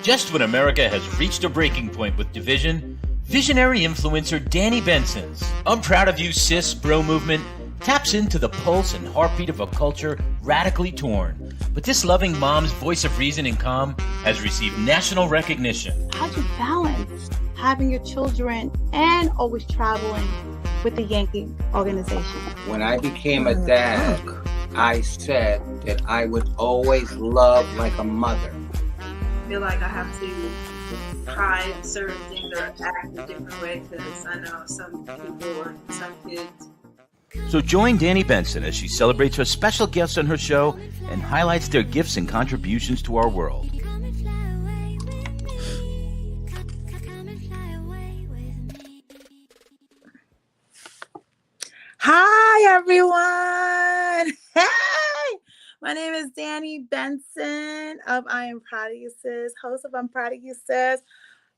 Just when America has reached a breaking point with division, visionary influencer Danni Benson's "I'm Proud of You, Sis, Bro" movement taps into the pulse and heartbeat of a culture radically torn. But this loving mom's voice of reason and calm has received national recognition. How'd you balance having your children and always traveling with the Yankee organization? When I became a dad, I said that I would always love like a mother. I feel like I have to try certain things or act a different way because I know some people or some kids. So join Danni Benson as she celebrates her special guests on her show and highlights their gifts and contributions to our world. Hi, everyone. Hey, my name is Danni Benson of I Am Proud of You, Sis, host of I'm Proud of You, Sis.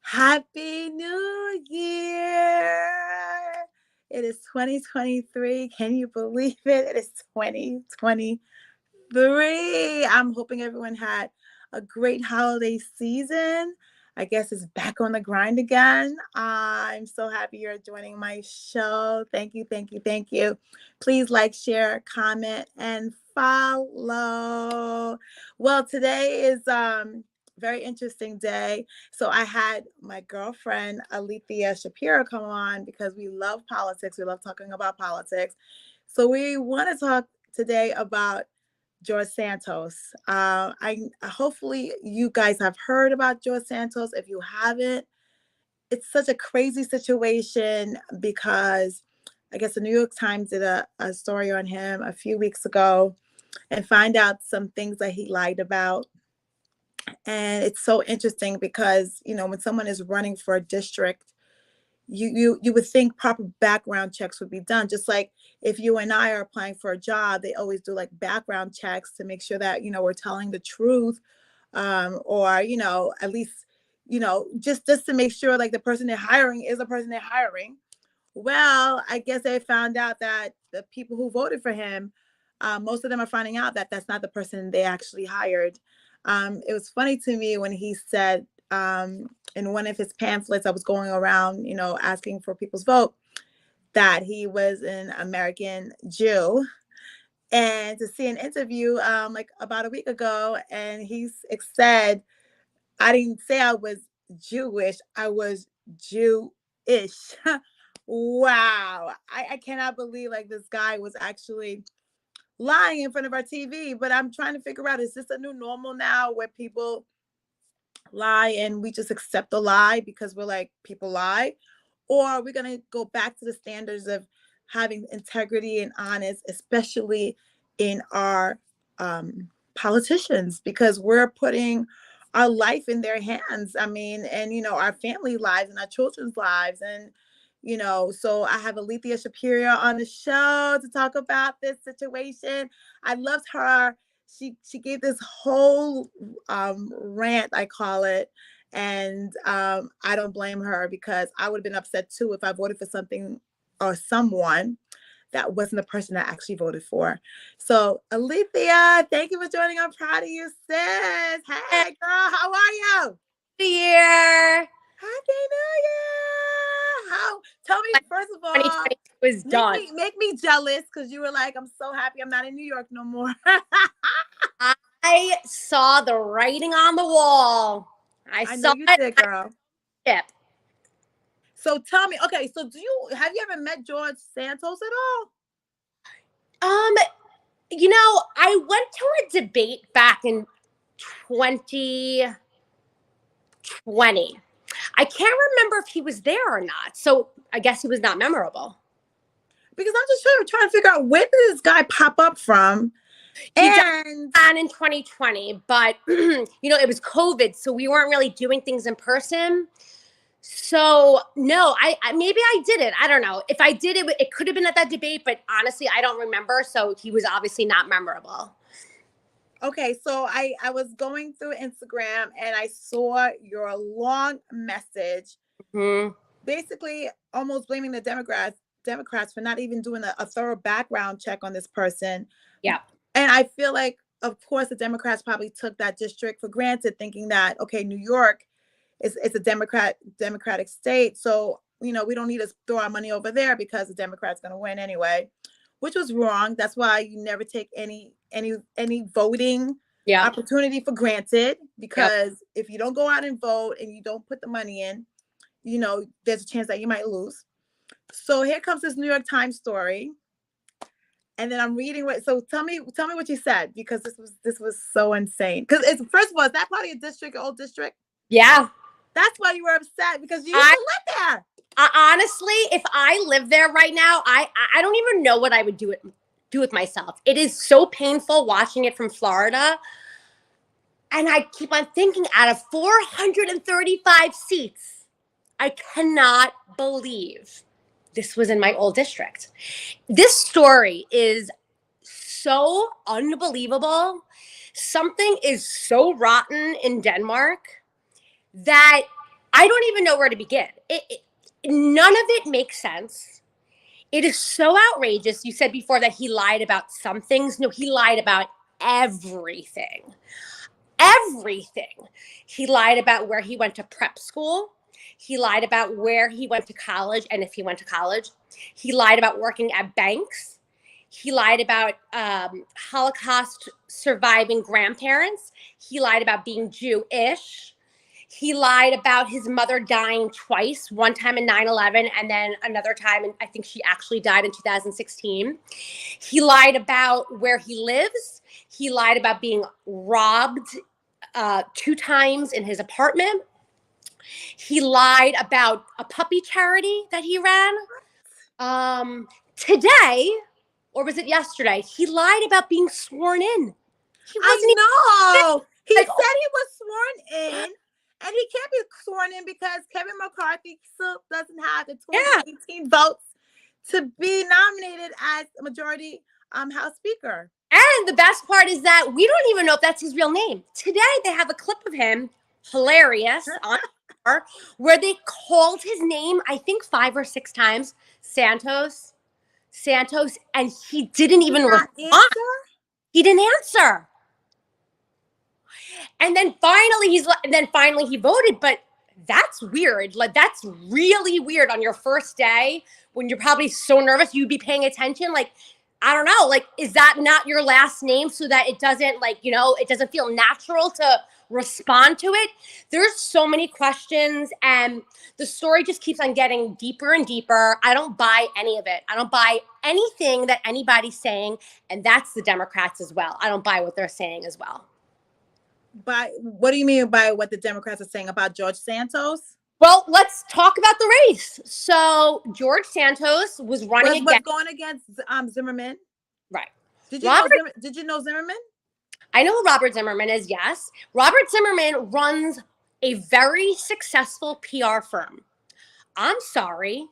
Happy New Year. It is 2023. Can you believe it? It is 2023. I'm hoping everyone had a great holiday season. I guess it's back on the grind again. I'm so happy you're joining my show. Thank you, thank you, thank you. Please like, share, comment, and follow. Well, today is very interesting day. So I had my girlfriend, Alethea Shapiro, come on because we love politics. We love talking about politics. So we want to talk today about George Santos. Hopefully you guys have heard about George Santos. If you haven't, it's such a crazy situation because I guess the New York Times did a story on him a few weeks ago and find out some things that he lied about. And it's so interesting because, you know, when someone is running for a district, you would think proper background checks would be done. Just like if you and I are applying for a job, they always do like background checks to make sure that, you know, we're telling the truth, or, you know, at least, you know, just to make sure like the person they're hiring is the person they're hiring. Well, I guess they found out that the people who voted for him, most of them are finding out that that's not the person they actually hired. It was funny to me when he said in one of his pamphlets, I was going around, you know, asking for people's vote, that he was an American Jew. And to see an interview like about a week ago, and he said, I didn't say I was Jewish, I was Jewish. Wow. I cannot believe like this guy was actually lying in front of our TV. But I'm trying to figure out, is this a new normal now where people lie and we just accept the lie because we're like, people lie? Or are we going to go back to the standards of having integrity and honest, especially in our politicians, because we're putting our life in their hands. I mean, and, you know, our family lives and our children's lives. And, you know, so I have Alethea Shapiro on the show to talk about this situation. I loved her. She gave this whole rant, I call it. And I don't blame her because I would have been upset too if I voted for something or someone that wasn't the person I actually voted for. So Alethea, thank you for joining. I'm proud of you, sis. Hey girl, how are you? New Year. Happy New Year. How? Tell me, first of all, 2020 was done. Make me jealous because you were like, I'm so happy I'm not in New York no more. I saw the writing on the wall. I know saw you it. did, girl. Yep. So tell me, okay, so have you ever met George Santos at all? You know, I went to a debate back in 2020. I can't remember if he was there or not. So I guess he was not memorable. Because I'm just trying to figure out, where did this guy pop up from? He died in 2020, but you know, it was COVID, so we weren't really doing things in person. So no, I maybe I did it. I don't know. If I did it, it could have been at that debate, but honestly, I don't remember. So he was obviously not memorable. Okay, so I was going through Instagram and I saw your long message, basically almost blaming the Democrats for not even doing a thorough background check on this person. Yeah. And I feel like of course, the Democrats probably took that district for granted, thinking that, okay, New York is a Democratic state. So, we don't need to throw our money over there because the Democrat's going to win anyway, which was wrong. That's why you never take any voting opportunity for granted, because if you don't go out and vote and you don't put the money in, there's a chance that you might lose. So here comes this New York Times story. And then I'm reading so tell me what you said, because this was so insane. Because first of all, is that part of your district, your old district? Yeah. That's why you were upset, because you used to live there. Honestly, if I lived there right now, I don't even know what I would do with myself. It is so painful watching it from Florida. And I keep on thinking, out of 435 seats, I cannot believe this was in my old district. This story is so unbelievable. Something is so rotten in Denmark that I don't even know where to begin. None of it makes sense. It is so outrageous. You said before that he lied about some things. No, he lied about everything. Everything. He lied about where he went to prep school. He lied about where he went to college and if he went to college. He lied about working at banks. He lied about Holocaust surviving grandparents. He lied about being Jewish. He lied about his mother dying twice, one time in 9/11 and then another time, and I think she actually died in 2016. He lied about where he lives. He lied about being robbed 2 times in his apartment. He lied about a puppy charity that he ran. Today, or was it yesterday, he lied about being sworn in. He wasn't He said he was sworn in. And he can't be sworn in because Kevin McCarthy still doesn't have the 218 votes to be nominated as a majority House Speaker. And the best part is that we don't even know if that's his real name. Today, they have a clip of him, hilarious, on Twitter, where they called his name, I think 5 or 6 times, Santos, and he didn't even respond. He didn't answer. And then finally he voted, but that's weird. Like, that's really weird on your first day when you're probably so nervous you'd be paying attention. Like, I don't know, like, is that not your last name so that it doesn't, it doesn't feel natural to respond to it? There's so many questions, and the story just keeps on getting deeper and deeper. I don't buy any of it. I don't buy anything that anybody's saying, and that's the Democrats as well. I don't buy what they're saying as well. By what do you mean by what the Democrats are saying about George Santos? Well, let's talk about the race. So George Santos was running going against Zimmerman. Right. Did you know Zimmerman? I know who Robert Zimmerman is, yes. Robert Zimmerman runs a very successful PR firm. I'm sorry.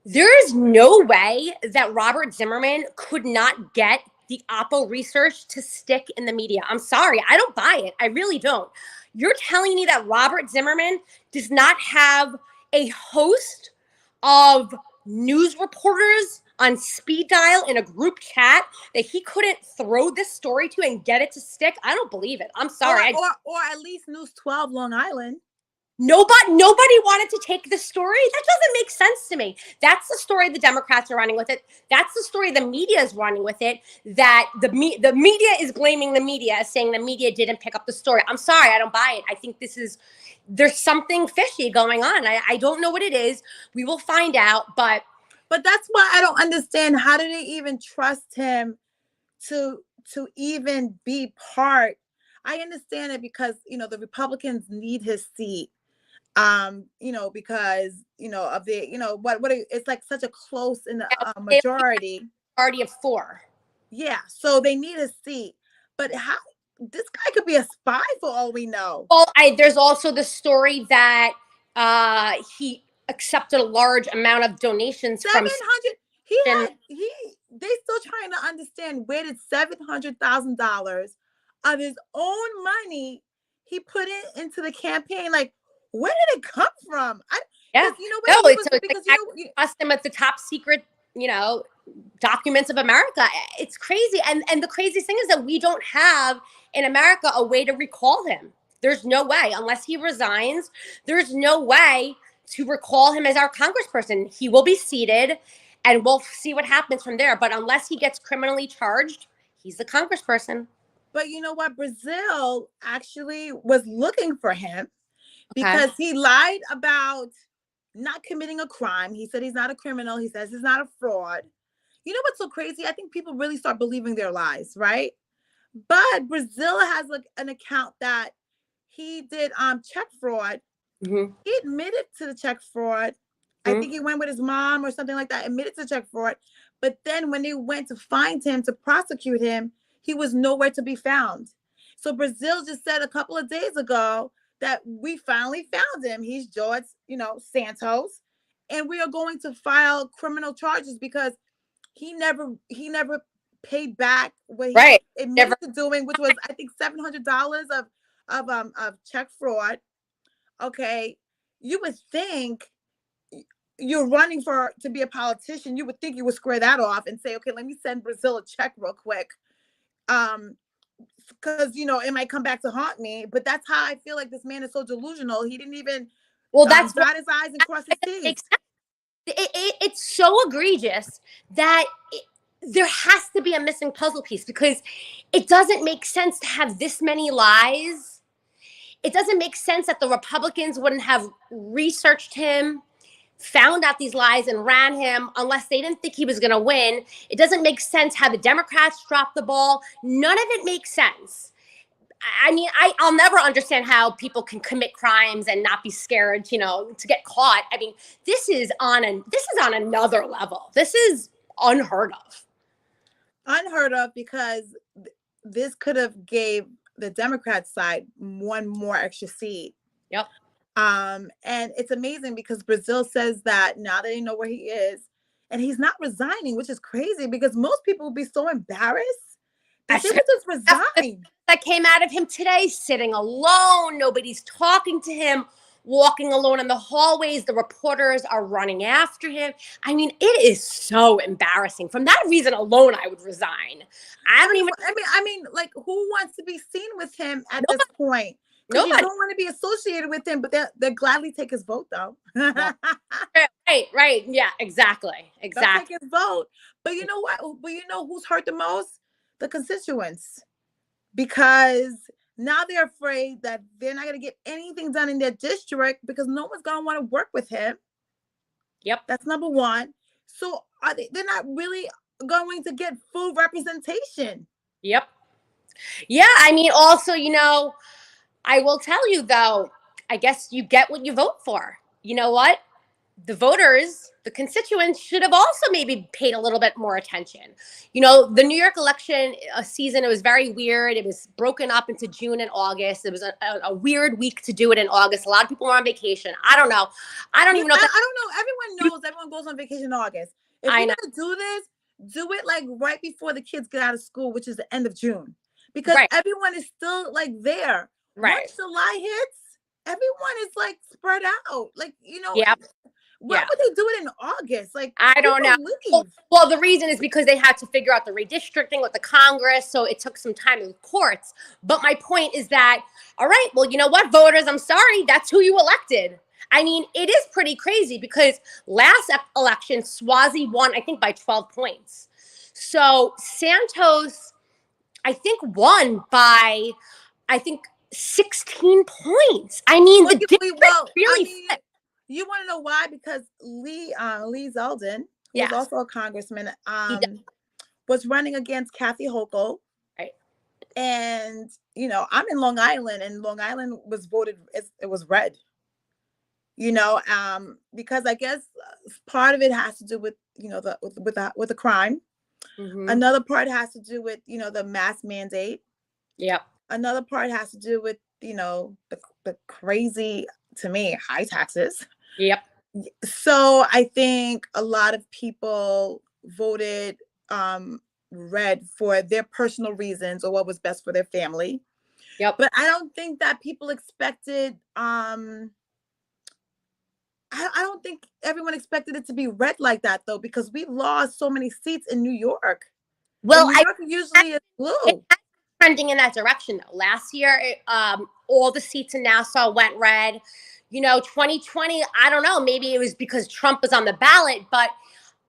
There is no way that Robert Zimmerman could not get the Oppo research to stick in the media. I'm sorry. I don't buy it. I really don't. You're telling me that Robert Zimmerman does not have a host of news reporters on speed dial in a group chat that he couldn't throw this story to and get it to stick? I don't believe it. I'm sorry. Or at least News 12 Long Island. Nobody wanted to take this story. That doesn't make sense to me. That's the story the Democrats are running with it. That's the story the media is running with it. That the media is blaming the media, saying the media didn't pick up the story. I'm sorry, I don't buy it. I think there's something fishy going on. I don't know what it is. We will find out, but that's why I don't understand. How do they even trust him to even be part? I understand it because the Republicans need his seat. Because of the what it's like such a close in the majority. Party of 4. Yeah, so they need a seat, but how this guy could be a spy for all we know. Well, there's also the story that he accepted a large amount of donations 700. They still trying to understand where did $700,000 of his own money he put it into the campaign. Like, where did it come from? Because you cost him at the top secret, documents of America. It's crazy. And the craziest thing is that we don't have in America a way to recall him. There's no way, unless he resigns, there's no way to recall him as our congressperson. He will be seated and we'll see what happens from there. But unless he gets criminally charged, he's the congressperson. But you know what? Brazil actually was looking for him because he lied about not committing a crime. He said he's not a criminal. He says he's not a fraud. You know what's so crazy? I think people really start believing their lies, right? But Brazil has like an account that he did check fraud. Mm-hmm. He admitted to the check fraud. I think he went with his mom or something like that, admitted to check fraud. But then when they went to find him, to prosecute him, he was nowhere to be found. So Brazil just said a couple of days ago that we finally found him. He's George, Santos. And we are going to file criminal charges because he never paid back what he admitted to doing, which was I think $700 of check fraud. Okay, you would think you're running to be a politician. You would think you would square that off and say, okay, let me send Brazil a check real quick, because it might come back to haunt me. But that's how I feel like this man is so delusional. He didn't even dot his I's and cross his T's. It's so egregious that there has to be a missing puzzle piece, because it doesn't make sense to have this many lies. It doesn't make sense that the Republicans wouldn't have researched him, found out these lies, and ran him unless they didn't think he was going to win. It doesn't make sense how the Democrats dropped the ball. None of it makes sense. I mean, I'll never understand how people can commit crimes and not be scared, to get caught. I mean, this is on another level. This is unheard of. Unheard of, because this could have gave the Democrat side one more extra seat. Yep. And it's amazing because Brazil says that now they know where he is, and he's not resigning, which is crazy because most people would be so embarrassed that they would just resign. That came out of him today, sitting alone. Nobody's talking to him, walking alone in the hallways. The reporters are running after him. I mean, it is so embarrassing. For that reason alone, I would resign. I mean, like, who wants to be seen with him at this point? Because you don't want to be associated with him, but they'll gladly take his vote, though. Right. Yeah, exactly. They'll take his vote. But you know what? But you know who's hurt the most? The constituents. Because now they're afraid that they're not going to get anything done in their district because no one's going to want to work with him. Yep. That's number one. So they're not really going to get full representation. Yep. Yeah. I mean, also, I will tell you, though, I guess you get what you vote for. You know what? The voters, the constituents should have also maybe paid a little bit more attention. The New York election season, it was very weird. It was broken up into June and August. It was a weird week to do it in August. A lot of people were on vacation. I don't know. I don't even know. I don't know. Everyone knows everyone goes on vacation in August. If you're going to do this, do it like right before the kids get out of school, which is the end of June. Because everyone is still like there. Right. Once July hits, everyone is like spread out. Like, Yep. Why would they do it in August? Like, I don't know. Well, the reason is because they had to figure out the redistricting with the Congress, so it took some time in the courts. But my point is that, all right, well, you know what, voters, I'm sorry, that's who you elected. I mean, it is pretty crazy because last election, Swazi won, I think, by 12 points. So Santos, I think, won by, 16 points. I mean, the difference really fit. You want to know why? Because Lee Zeldin, who's also a congressman, was running against Kathy Hochul. Right. And, I'm in Long Island, and Long Island was voted, it was red. Because I guess part of it has to do with, with the crime. Mm-hmm. Another part has to do with, the mask mandate. Yep. Another part has to do with, the crazy, to me, high taxes. Yep. So I think a lot of people voted red for their personal reasons or what was best for their family. Yep. But I don't think that people expected I don't think everyone expected it to be red like that though, because we lost so many seats in New York. Well, and New York usually is blue. Trending in that direction though. Last year, all the seats in Nassau went red. 2020, I don't know, maybe it was because Trump was on the ballot, but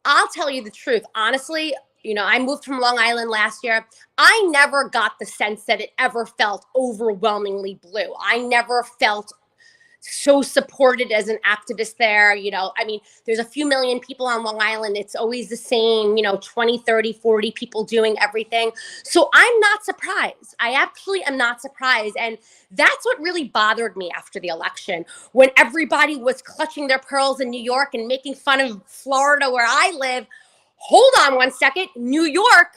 I'll tell you the truth. Honestly, I moved from Long Island last year. I never got the sense that it ever felt overwhelmingly blue. I never felt so supported as an activist there. I mean, there's a few million people on Long Island. It's always the same, 20, 30, 40 people doing everything. So I'm not surprised. I actually am not surprised. And that's what really bothered me after the election, when everybody was clutching their pearls in New York and making fun of Florida, where I live. Hold on one second. New York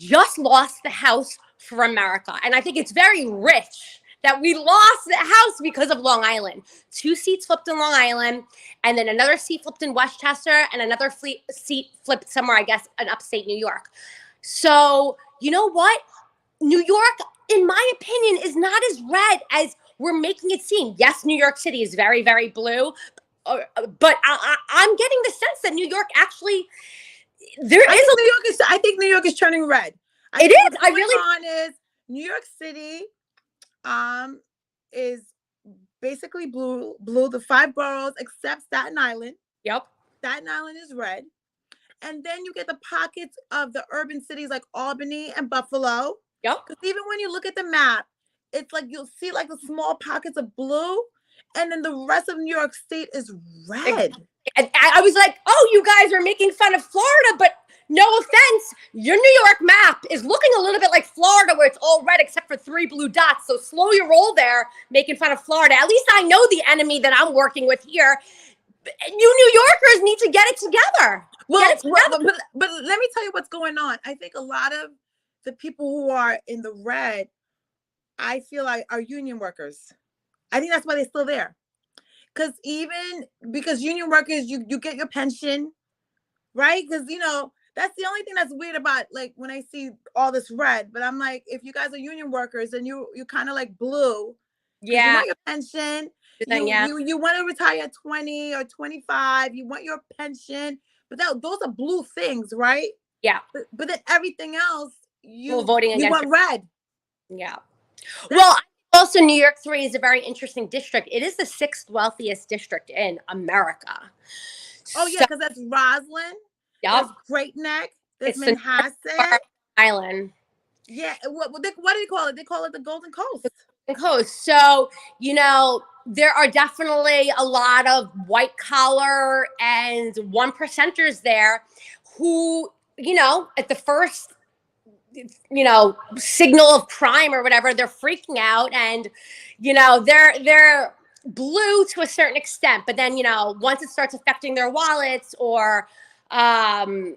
just lost the House for America. And I think it's very rich that we lost the House because of Long Island. 2 seats flipped in Long Island, and then another seat flipped in Westchester, and another seat flipped somewhere, I guess, in upstate New York. So, you know what? New York, in my opinion, is not as red as we're making it seem. Yes, New York City is very, very blue, but I'm getting the sense that New York actually, I think New York is turning red. It is. What's going on is New York City is basically blue. The 5 boroughs except Staten Island. Yep. Staten Island is red. And then you get the pockets of the urban cities like Albany and Buffalo. Yep. Because even when you look at the map, it's like you'll see like the small pockets of blue, and then the rest of New York State is red. And I was like, oh, you guys are making fun of Florida, but no offense, your New York map is looking a little bit like Florida, where it's all red except for 3 blue dots. So slow your roll there, making fun of Florida. At least I know the enemy that I'm working with here. You New Yorkers need to get it together. But let me tell you what's going on. I think a lot of the people who are in the red, I feel like, are union workers. I think that's why they're still there. Because union workers, you get your pension, right? Because, that's the only thing that's weird about, like, when I see all this red. But I'm like, if you guys are union workers and you kind of like blue, yeah, you want your pension. You want to retire at 20 or 25. You want your pension. But those are blue things, right? Yeah. But then everything else, voting against, you want red. Yeah. Well, also, New York 3 is a very interesting district. It is the 6th wealthiest district in America. Oh, yeah, because that's Roslyn. Yep. There's Great Neck. There's Manhasset. Island. Yeah. What do they call it? They call it the Golden Coast. The coast. So, there are definitely a lot of white collar and 1%ers there who, at the first, signal of crime or whatever, they're freaking out, and, they're blue to a certain extent, but then, once it starts affecting their wallets, or, or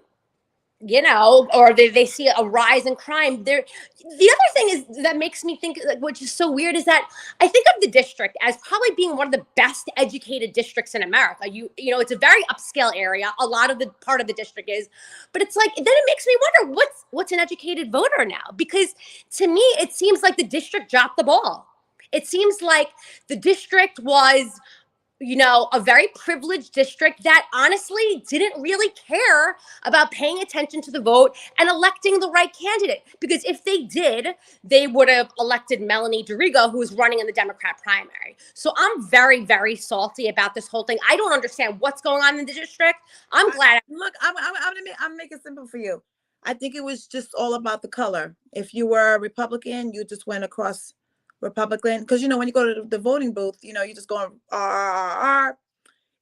they see a rise in crime. The other thing is that makes me think, which is so weird, is that I think of the district as probably being one of the best educated districts in America. It's a very upscale area. A lot of the part of the district is, but it's like, then it makes me wonder what's an educated voter now? Because to me, it seems like the district dropped the ball. It seems like the district was, a very privileged district that honestly didn't really care about paying attention to the vote and electing the right candidate. Because if they did, they would have elected Melanie Dorigo, who is running in the Democrat primary. So I'm very, very salty about this whole thing. I don't understand what's going on in the district. I'm glad. Look, I'm make it simple for you. I think it was just all about the color. If you were a Republican, you just went across Republican, because when you go to the voting booth, you just going R.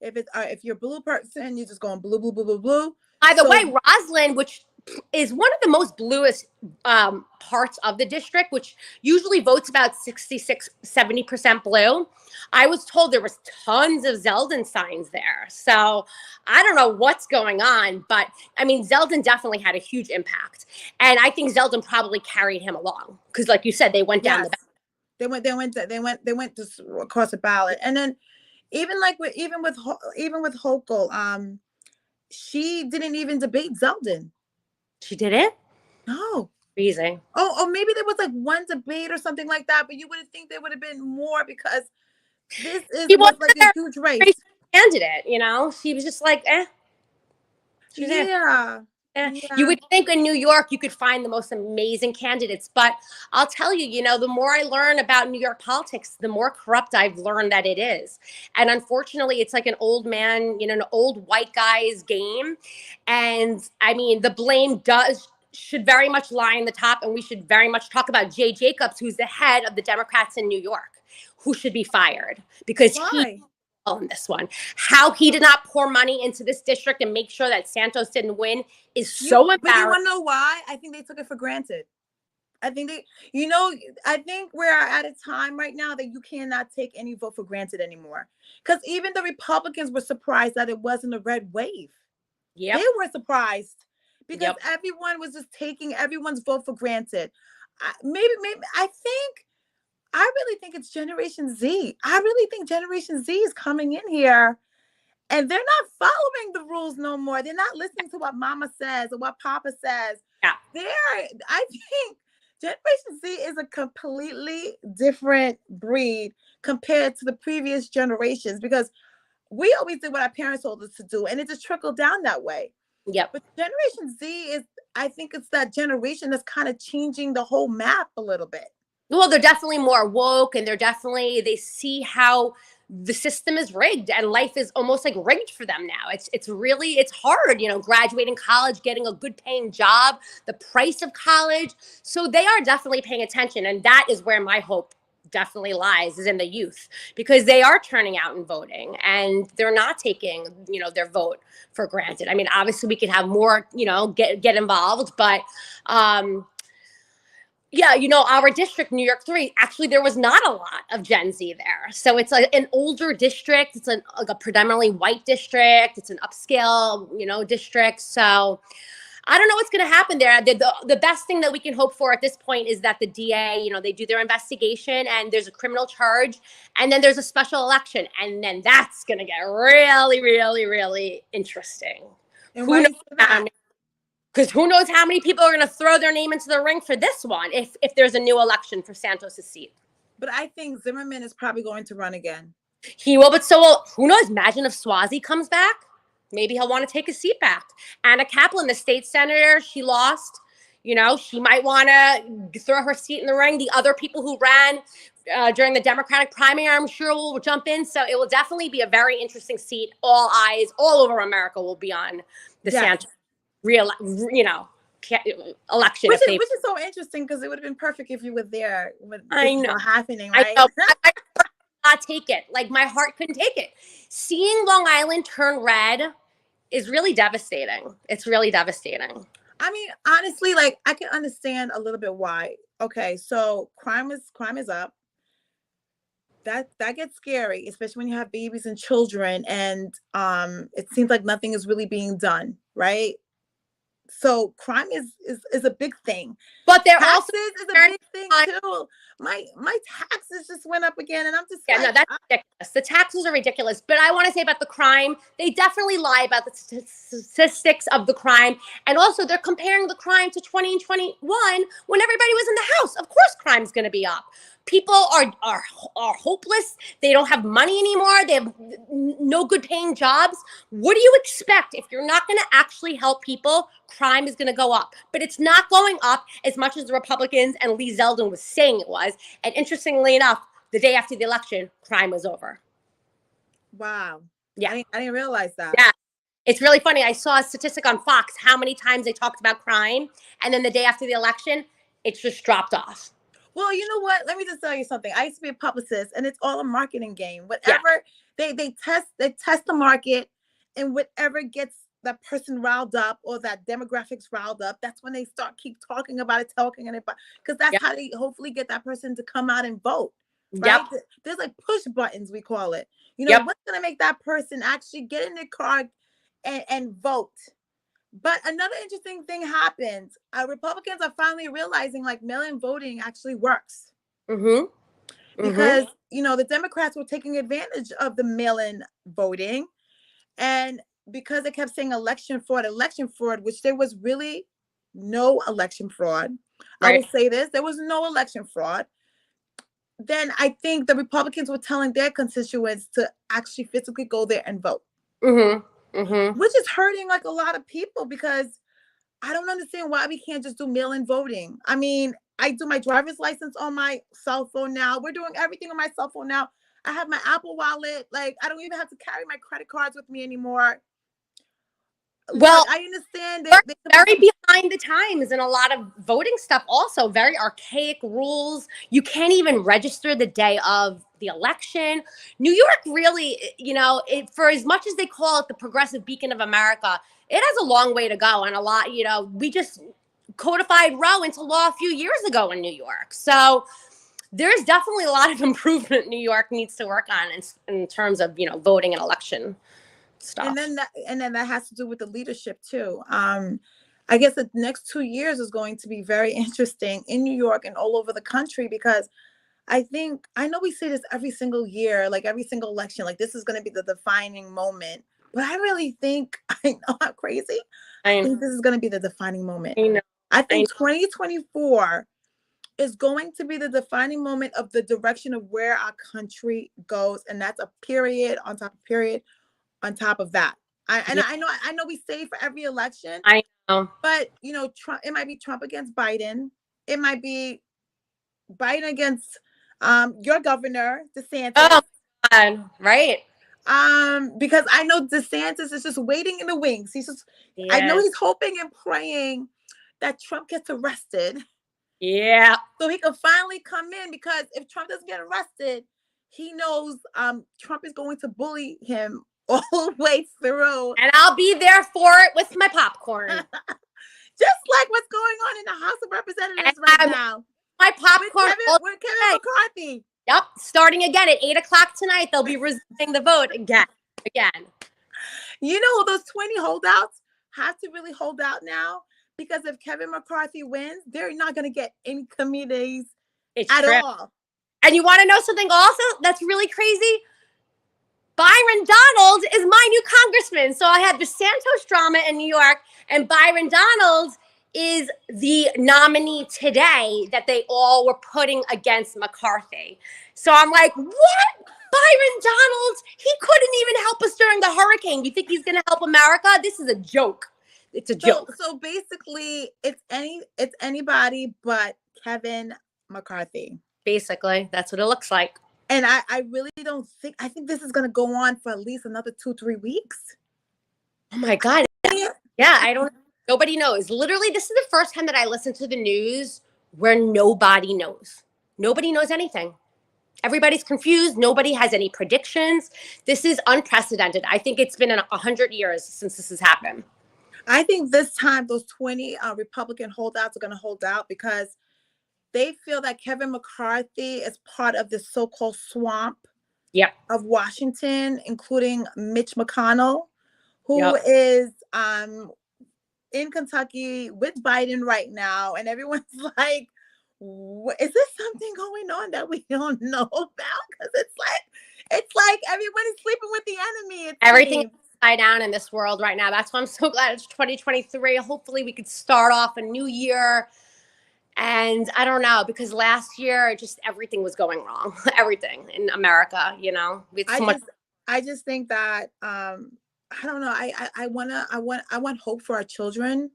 If you're a blue person, you're just going blue, blue, blue, blue, blue. By the way, Roslyn, which is one of the most bluest parts of the district, which usually votes about 66-70% blue. I was told there was tons of Zeldin signs there. So I don't know what's going on, but I mean, Zeldin definitely had a huge impact. And I think Zeldin probably carried him along because, like you said, they went down the ballot. They went to across the ballot. And then even with Hochul, she didn't even debate Zeldin. She didn't? No. Easy. Oh, maybe there was like one debate or something like that, but you wouldn't think there would have been more, because this was like a huge race. candidate, you know? She was just like, eh. She was eh. Yeah. You would think in New York you could find the most amazing candidates, but I'll tell you, you know, the more I learn about New York politics, the more corrupt I've learned that it is. And unfortunately, it's like an old man, you know, an old white guy's game. And I mean, the blame should very much lie in the top, and we should very much talk about Jay Jacobs, who's the head of the Democrats in New York, who should be fired because he on this one. How he did not pour money into this district and make sure that Santos didn't win is so embarrassing. But you want to know why? I think they took it for granted. I think I think we're at a time right now that you cannot take any vote for granted anymore. Because even the Republicans were surprised that it wasn't a red wave. Yeah, they were surprised because everyone was just taking everyone's vote for granted. Maybe I really think it's Generation Z. I really think Generation Z is coming in here and they're not following the rules no more. They're not listening to what mama says or what papa says. Yeah. I think Generation Z is a completely different breed compared to the previous generations because we always did what our parents told us to do and it just trickled down that way. Yep. But Generation Z I think it's that generation that's kind of changing the whole map a little bit. Well, they're definitely more woke and they see how the system is rigged and life is almost like rigged for them now. It's hard, you know, graduating college, getting a good paying job, the price of college. So they are definitely paying attention. And that is where my hope definitely lies, is in the youth, because they are turning out and voting and they're not taking, you know, their vote for granted. I mean, obviously we could have more, you know, get involved, but, yeah, you know, our district, New York 3, actually, there was not a lot of Gen Z there. So it's like an older district. It's like a predominantly white district. It's an upscale, you know, district. So I don't know what's going to happen there. The best thing that we can hope for at this point is that the DA, you know, they do their investigation and there's a criminal charge and then there's a special election. And then that's going to get really, really, really interesting. And why is that? Because who knows how many people are going to throw their name into the ring for this one if there's a new election for Santos' seat. But I think Zimmerman is probably going to run again. He will, but so will, who knows? Imagine if Swazi comes back. Maybe he'll want to take his seat back. Anna Kaplan, the state senator, she lost. You know, she might want to throw her seat in the ring. The other people who ran during the Democratic primary, I'm sure will jump in. So it will definitely be a very interesting seat. All eyes all over America will be on the Santos election. Which is so interesting because it would have been perfect if you were there when I know happening, right? I know. I could not take it. Like my heart couldn't take it. Seeing Long Island turn red is really devastating. It's really devastating. I mean, honestly, like I can understand a little bit why. Okay, so crime is up. That gets scary, especially when you have babies and children, and it seems like nothing is really being done, right? So crime is a big thing, but there taxes also is a big thing too. My taxes just went up again, and I'm just no, that's ridiculous. The taxes are ridiculous. But I want to say about the crime, they definitely lie about the statistics of the crime, and also they're comparing the crime to 20 and 21 when everybody was in the house. Of course, crime's going to be up. People are hopeless. They don't have money anymore. They have no good paying jobs. What do you expect? If you're not going to actually help people, crime is going to go up. But it's not going up as much as the Republicans and Lee Zeldin was saying it was. And interestingly enough, the day after the election, crime was over. Wow. Yeah. I didn't realize that. Yeah. It's really funny. I saw a statistic on Fox, how many times they talked about crime. And then the day after the election, it's just dropped off. Well, you know what? Let me just tell you something. I used to be a publicist, and it's all a marketing game. Whatever they test the market, and whatever gets that person riled up or that demographics riled up, that's when they keep talking about it, because that's how they hopefully get that person to come out and vote. Right? There's like push buttons, we call it. You know, what's gonna make that person actually get in their car and vote? But another interesting thing happened. Republicans are finally realizing like mail-in voting actually works. Because, you know, the Democrats were taking advantage of the mail-in voting. And because they kept saying election fraud, which there was really no election fraud. Right. I will say this, there was no election fraud. then I think the Republicans were telling their constituents to actually physically go there and vote, which is hurting like a lot of people because I don't understand why we can't just do mail-in voting. I mean, I do my driver's license on my cell phone now. We're doing everything on my cell phone now. I have my Apple Wallet. Like, I don't even have to carry my credit cards with me anymore. Well, I understand we're that very behind the times in a lot of voting stuff. Also, very archaic rules. You can't even register the day of the election. New York really, for as much as they call it the progressive beacon of America, it has a long way to go. And a lot, we just codified Roe into law a few years ago in New York. So there's definitely a lot of improvement New York needs to work on in terms of, voting and election stuff. And then that has to do with the leadership too. I guess the next 2 years is going to be very interesting in New York and all over the country because I know we say this every single year, like every single election, like this is going to be the defining moment. But I really think, I know I'm crazy. I think this is going to be the defining moment. I think 2024 is going to be the defining moment of the direction of where our country goes. And that's a period on top of period on top of that. I know we say for every election. I know. But, Trump, it might be Trump against Biden. It might be Biden against your governor, DeSantis. Oh, God. Right. Because I know DeSantis is just waiting in the wings. I know he's hoping and praying that Trump gets arrested. Yeah. So he can finally come in because if Trump doesn't get arrested, he knows Trump is going to bully him all the way through. And I'll be there for it with my popcorn. Just like what's going on in the House of Representatives right now. My popcorn. With Kevin McCarthy. Yep. Starting again at 8:00 tonight, they'll be resuming the vote again. Those 20 holdouts have to really hold out now because if Kevin McCarthy wins, they're not going to get any committees at all. And you want to know something also that's really crazy? Byron Donald is my new congressman. So I had the Santos drama in New York, and Byron Donald is the nominee today that they all were putting against McCarthy. So I'm like, what? Byron Donald? He couldn't even help us during the hurricane. You think he's going to help America? This is a joke. It's a joke. So basically, it's anybody but Kevin McCarthy. Basically, that's what it looks like. And I really don't think, I think this is going to go on for at least another 2-3 weeks. Oh my God. Yeah, nobody knows. Literally, this is the first time that I listen to the news where nobody knows. Nobody knows anything. Everybody's confused. Nobody has any predictions. This is unprecedented. I think it's been 100 years since this has happened. I think this time those 20 Republican holdouts are going to hold out because they feel that Kevin McCarthy is part of this so-called swamp of Washington, including Mitch McConnell, who is in Kentucky with Biden right now. And everyone's like, is there something going on that we don't know about? Because it's like everyone is sleeping with the enemy. Everything is upside down in this world right now. That's why I'm so glad it's 2023. Hopefully we could start off a new year. And I don't know, because last year, just everything was going wrong. Everything in America, I just think that, I don't know. I want hope for our children.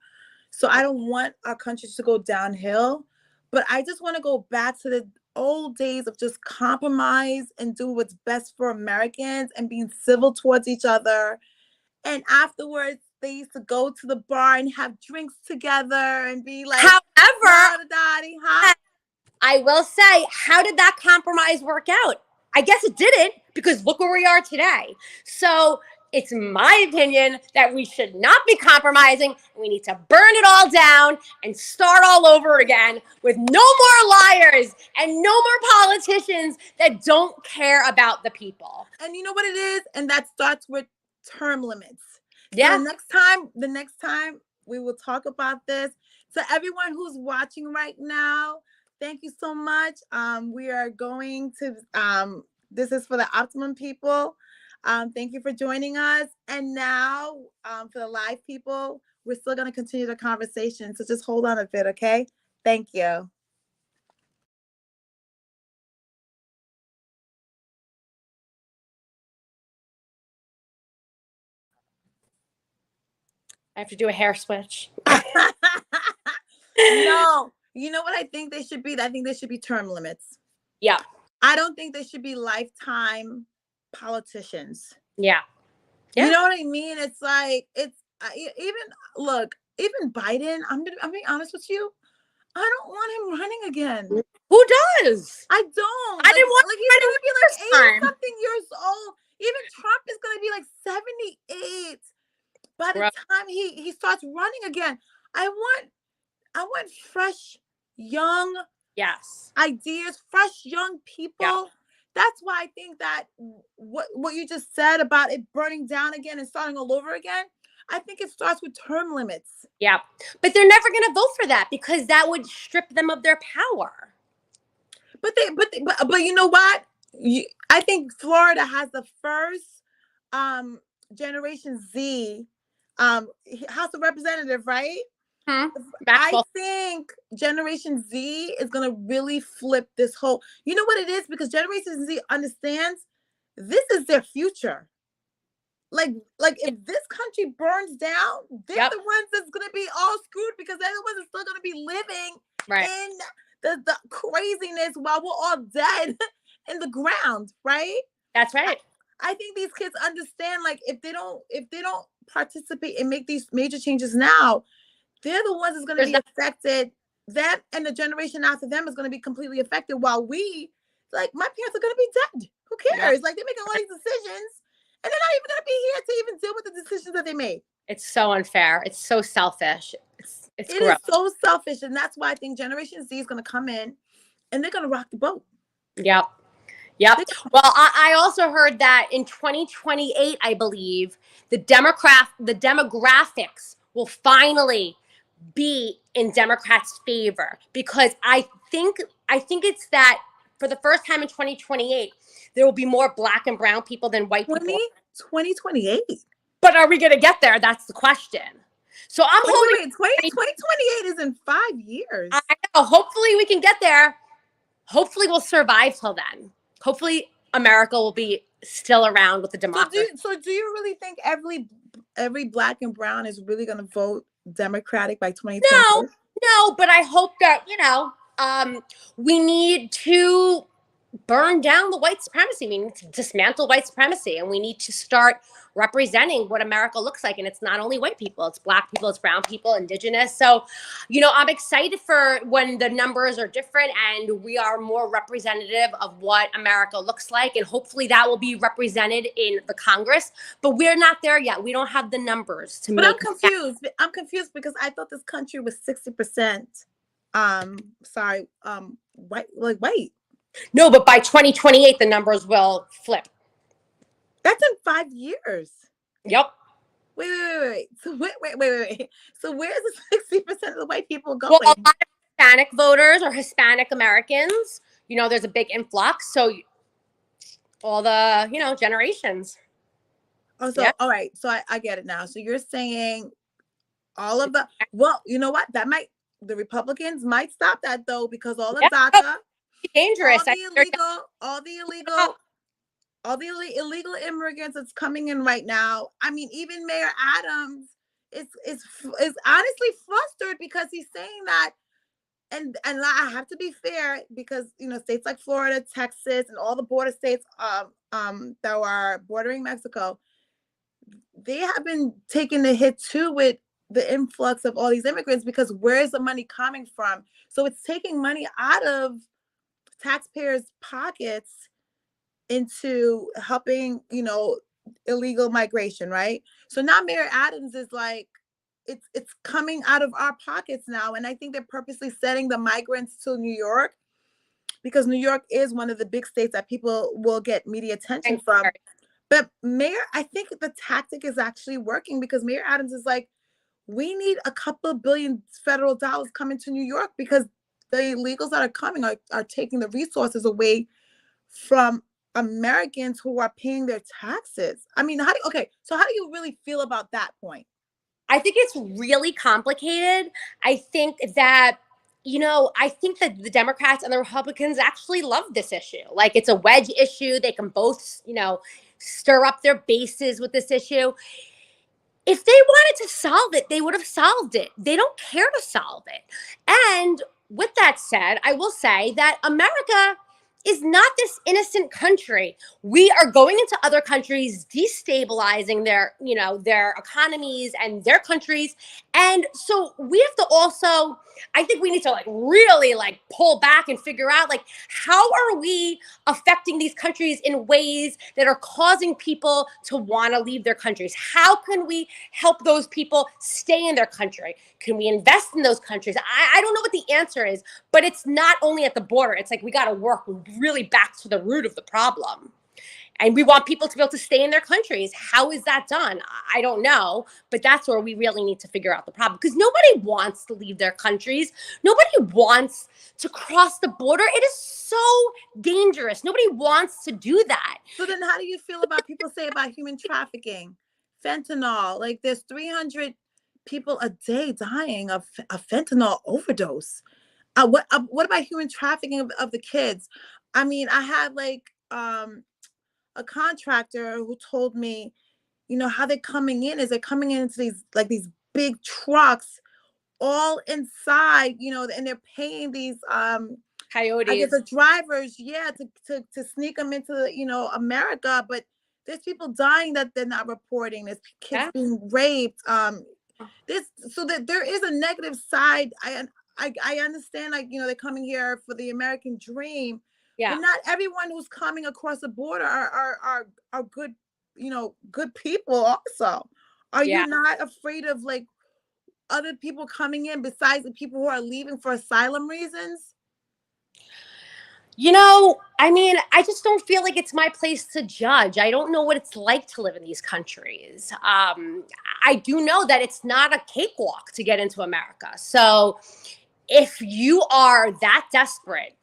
So I don't want our country to go downhill, but I just want to go back to the old days of just compromise and do what's best for Americans and being civil towards each other. And afterwards, they used to go to the bar and have drinks together and be like, however, I will say, how did that compromise work out? I guess it didn't, because look where we are today. So it's my opinion that we should not be compromising. We need to burn it all down and start all over again with no more liars and no more politicians that don't care about the people. And you know what it is? And that starts with term limits. Yeah. So the next time we will talk about this. So everyone who's watching right now, thank you so much. We are going to, this is for the Optimum people. Thank you for joining us. And now for the live people, we're still going to continue the conversation. So just hold on a bit, okay? Thank you. I have to do a hair switch. No, you know what I think they should be? I think they should be term limits. Yeah. I don't think they should be lifetime politicians. Yeah. You know what I mean? It's like even Biden. I'm being honest with you. I don't want him running again. Who does? I don't. I didn't want like he's gonna be like 80 time. something years old. Even Trump is gonna be like 78 by the time he starts running again. I want fresh, young ideas, fresh young people. Yeah. That's why I think that what you just said about it burning down again and starting all over again, I think it starts with term limits. Yeah, but they're never going to vote for that because that would strip them of their power. But you know what? I think Florida has the first Generation Z House of Representatives, right? I think Generation Z is going to really flip this whole, you know what it is? Because Generation Z understands this is their future. Like if this country burns down, they're the ones that's going to be all screwed because they're the ones that's still going to be living in the craziness while we're all dead in the ground, right? That's right. I think these kids understand, like, if they don't participate and make these major changes now, they're the ones that's going to be affected. That and the generation after them is going to be completely affected. While we, like, my parents are going to be dead. Who cares? Like, they're making all these decisions, and they're not even going to be here to even deal with the decisions that they made. It's so unfair. It's so selfish. It is so selfish, and that's why I think Generation Z is going to come in, and they're going to rock the boat. Yep. Well, I also heard that in 2028, I believe the demographics will finally be in Democrats' favor because I think it's that for the first time in 2028, there will be more Black and brown people than white people. 2028. But are we going to get there? That's the question. So I'm hoping 2028 is in 5 years. I know. Hopefully we can get there. Hopefully we'll survive till then. Hopefully America will be still around with the democracy. So do you really think every Black and brown is really going to vote Democratic by 2020? No, but I hope that, we need to burn down the white supremacy. We need to dismantle white supremacy, and we need to start representing what America looks like. And it's not only white people, it's Black people, it's brown people, indigenous. So, I'm excited for when the numbers are different and we are more representative of what America looks like. And hopefully that will be represented in the Congress, but we're not there yet. We don't have the numbers to make. But I'm confused. I'm confused because I thought this country was 60%, white. No, but by 2028, the numbers will flip. That's in 5 years. Yep. Wait. So wait. So where's the 60% of the white people going? Well, a lot of Hispanic voters or Hispanic Americans, there's a big influx. So all the, generations. Oh, so all right. So I get it now. So you're saying all of the, well, you know what? The Republicans might stop that though, because all the DACA, dangerous. All the illegal immigrants that's coming in right now. I mean, even Mayor Adams is honestly flustered because he's saying that, and I have to be fair because states like Florida, Texas, and all the border states that are bordering Mexico, they have been taking the hit too with the influx of all these immigrants because where's the money coming from? So it's taking money out of taxpayers' pockets into helping, illegal migration, right? So now Mayor Adams is like, it's coming out of our pockets now. And I think they're purposely sending the migrants to New York because New York is one of the big states that people will get media attention from. But I think the tactic is actually working because Mayor Adams is like, we need a couple of billion federal dollars coming to New York because the illegals that are coming are taking the resources away from Americans who are paying their taxes. I mean, how do you really feel about that point? I think it's really complicated. I think that the Democrats and the Republicans actually love this issue. Like, it's a wedge issue. They can both, stir up their bases with this issue. if they wanted to solve it, they would have solved it. They don't care to solve it. And with that said, I will say that America is not this innocent country. We are going into other countries, destabilizing their economies and their countries. And so we have to also, I think we need to really pull back and figure out how are we affecting these countries in ways that are causing people to want to leave their countries? How can we help those people stay in their country? Can we invest in those countries? I don't know what the answer is, but it's not only at the border. It's we got to work really back to the root of the problem. And we want people to be able to stay in their countries. How is that done? I don't know, but that's where we really need to figure out the problem, because nobody wants to leave their countries. Nobody wants to cross the border. It is so dangerous. Nobody wants to do that. So then how do you feel about people say about human trafficking, fentanyl? There's 300 people a day dying of a fentanyl overdose. What about human trafficking of the kids? I mean, I had a contractor who told me, how they're coming in is they're coming into these big trucks all inside, and they're paying these Coyotes. I guess the drivers, to sneak them into America, but there's people dying that they're not reporting. There's kids being raped. So that there is a negative side. I understand, they're coming here for the American dream. Yeah. But not everyone who's coming across the border are good, good people also. Are you not afraid of other people coming in besides the people who are leaving for asylum reasons? I mean, I just don't feel like it's my place to judge. I don't know what it's like to live in these countries. I do know that it's not a cakewalk to get into America. So if you are that desperate,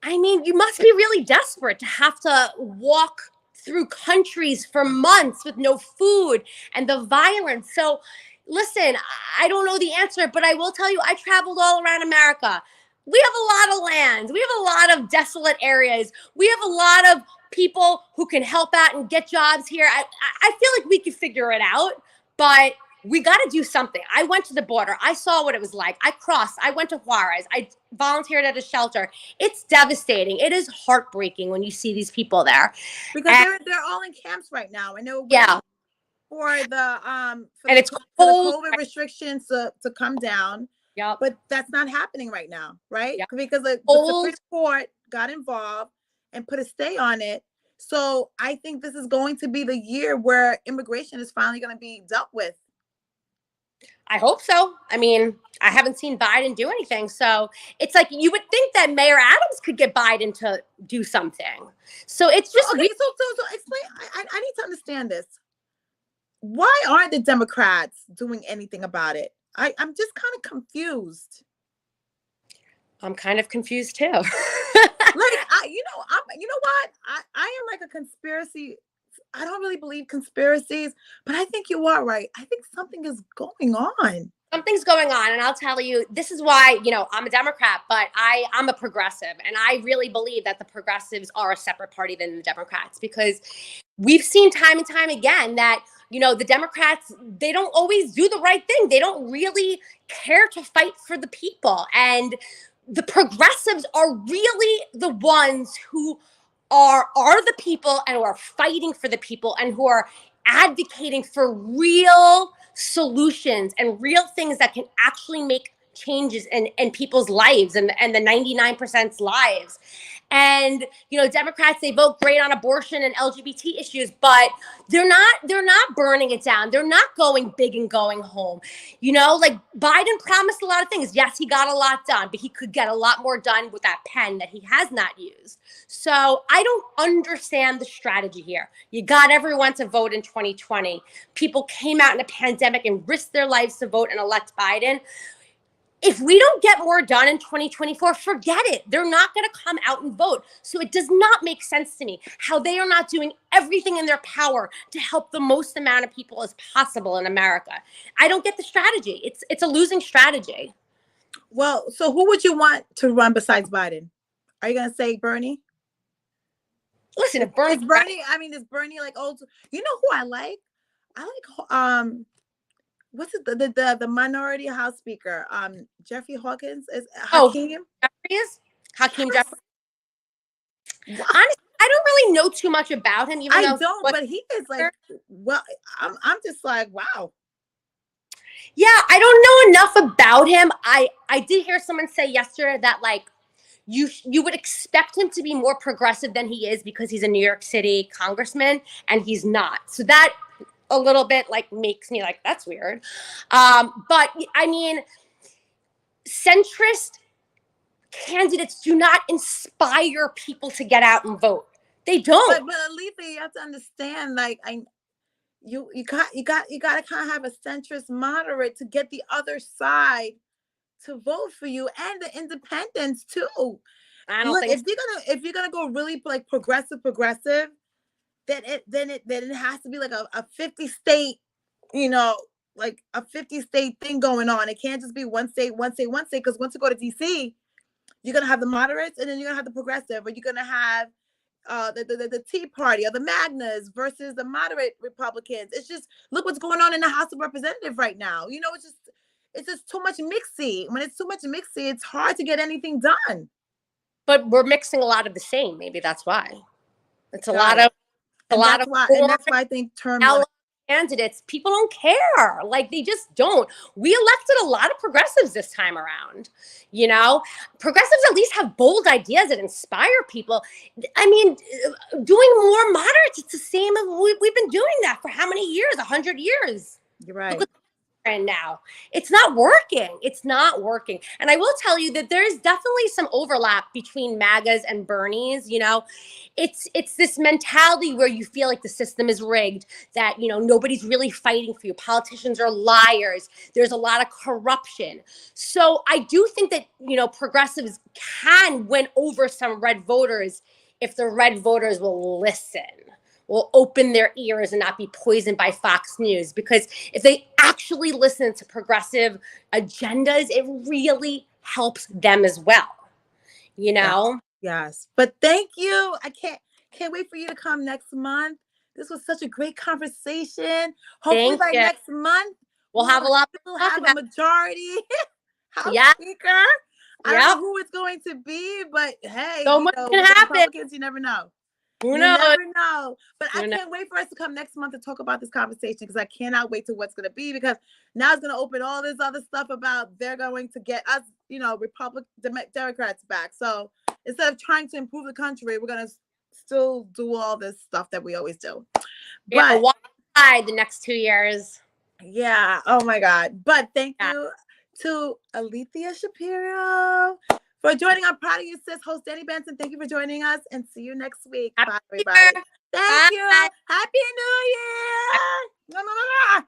I mean, you must be really desperate to have to walk through countries for months with no food and the violence. So listen, I don't know the answer, but I will tell you, I traveled all around America. We have a lot of land. We have a lot of desolate areas. We have a lot of people who can help out and get jobs here. I feel like we could figure it out, but we got to do something. I went to the border. I saw what it was like. I crossed. I went to Juarez. I volunteered at a shelter. It's devastating. It is heartbreaking when you see these people there. Because they're all in camps right now. And they're for the it's for cold. the COVID restrictions to come down. Yep. But that's not happening right now, right? Yep. Because the Supreme Court got involved and put a stay on it. So I think this is going to be the year where immigration is finally going to be dealt with. I hope so. I mean, I haven't seen Biden do anything. So it's you would think that Mayor Adams could get Biden to do something. So it's just... Okay, so explain. I need to understand this. Why aren't the Democrats doing anything about it? I'm just kind of confused. I'm kind of confused too. You know what? I am a conspiracy. I don't really believe conspiracies, but I think you are right. I think something is going on. Something's going on. And I'll tell you, this is why, I'm a Democrat, but I'm a progressive. And I really believe that the progressives are a separate party than the Democrats, because we've seen time and time again that, the Democrats, they don't always do the right thing. They don't really care to fight for the people. And the progressives are really the ones who are the people and who are fighting for the people and who are advocating for real solutions and real things that can actually make changes in people's lives and the 99%'s lives. And, Democrats, they vote great on abortion and LGBT issues, but they're not burning it down. They're not going big and going home. Biden promised a lot of things. Yes, he got a lot done, but he could get a lot more done with that pen that he has not used. So I don't understand the strategy here. You got everyone to vote in 2020. People came out in a pandemic and risked their lives to vote and elect Biden. If we don't get more done in 2024, forget it. They're not going to come out and vote. So it does not make sense to me how they are not doing everything in their power to help the most amount of people as possible in America. I don't get the strategy. It's a losing strategy. Well, so who would you want to run besides Biden? Are you going to say Bernie? Listen, if Bernie... Is Bernie old? You know who I like? I like what's it, the minority House Speaker, Jeffrey Hawkins is Oh, Hakeem. Jeffries? Hakeem Yes. Jeffries? Wow. Honestly, I don't really know too much about him, even I though don't, but he is like, well, I'm just like, wow. Yeah, I don't know enough about him. I did hear someone say yesterday that like you would expect him to be more progressive than he is because he's a New York City congressman and he's not. So that a little bit like makes me like that's weird. But I mean, centrist candidates do not inspire people to get out and vote. They don't. But Alethea, you have to understand, like you got to kind of have a centrist moderate to get the other side to vote for you, and the independents too. I don't Look, think if you're gonna go really like progressive, then it has to be like a 50 state, like a 50 state thing going on. It can't just be one state. Because once you go to DC, you're gonna have the moderates, and then you're gonna have the progressive, or you're gonna have the Tea Party or the Magnas versus the moderate Republicans. It's just, look what's going on in the House of Representatives right now. It's just too much mixy. When it's too much mixy, it's hard to get anything done. but we're mixing a lot of the same. Maybe that's why. It's a Got lot it. of And lot that's of why, I think term limits. candidates. People don't care. Like they just don't. We elected a lot of progressives this time around. Progressives at least have bold ideas that inspire people. I mean, doing more moderates, it's the same. We've been doing that for how many years? 100 years. You're right. Look and now it's not working. And I will tell you that there's definitely some overlap between MAGAs and Bernies. It's this mentality where you feel like the system is rigged, that nobody's really fighting for you, politicians are liars, there's a lot of corruption. So I do think that progressives can win over some red voters if the red voters will open their ears and not be poisoned by Fox News. Because if they actually listen to progressive agendas, it really helps them as well. Yes. But thank you. I can't wait for you to come next month. This was such a great conversation. Hopefully by next month we'll have a lot. We'll have a majority House Speaker. I don't know who it's going to be, but hey, so much can happen. Republicans, you never know. You never know. But I can't wait for us to come next month to talk about this conversation, because I cannot wait to what's going to be, because now it's going to open all this other stuff about they're going to get us, Democrats back. So instead of trying to improve the country, we're going to still do all this stuff that we always do. But why the next 2 years? Yeah. Oh my God. But thank you to Alethea Shapiro for joining. I'm proud of you, sis. Host Danni Benson. Thank you for joining us, and see you next week. Bye, everybody. Thank you. Happy New Year.